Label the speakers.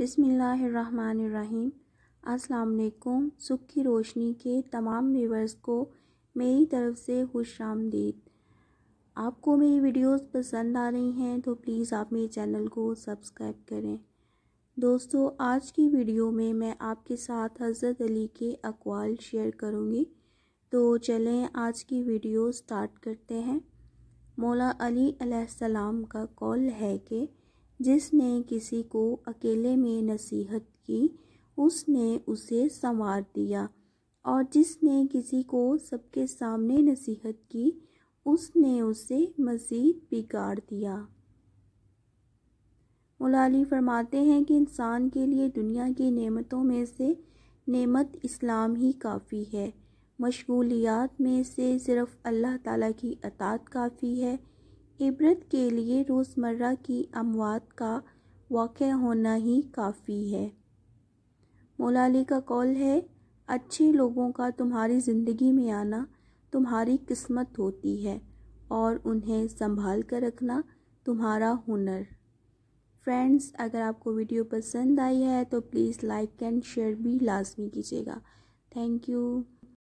Speaker 1: बिस्मिल्लाहिर्रहमानिर्रहीम। अस्सलाम वालेकुम। सुख की रोशनी के तमाम व्यूअर्स को मेरी तरफ़ से खुशामदीद। आपको मेरी वीडियोस पसंद आ रही हैं तो प्लीज़ आप मेरे चैनल को सब्सक्राइब करें। दोस्तों, आज की वीडियो में मैं आपके साथ हज़रत अली के अक़वाल शेयर करूँगी। तो चलें आज की वीडियो स्टार्ट करते हैं। मौला अली अलैहिस्सलाम का कौल है कि जिसने किसी को अकेले में नसीहत की उसने उसे संवार दिया, और जिसने किसी को सबके सामने नसीहत की उसने उसे मज़ीद बिगाड़ दिया। मौला अली फरमाते हैं कि इंसान के लिए दुनिया की नेमतों में से नेमत इस्लाम ही काफ़ी है। मशगूलियात में से सिर्फ़ अल्लाह ताला की अताअत काफ़ी है। इबरत के लिए रोज़मर्रा की अमवात का वाक़या होना ही काफ़ी है। मौला अली का कौल है, अच्छे लोगों का तुम्हारी ज़िंदगी में आना तुम्हारी किस्मत होती है और उन्हें संभाल कर रखना तुम्हारा हुनर। फ्रेंड्स, अगर आपको वीडियो पसंद आई है तो प्लीज़ लाइक एंड शेयर भी लाजमी कीजिएगा। Thank you.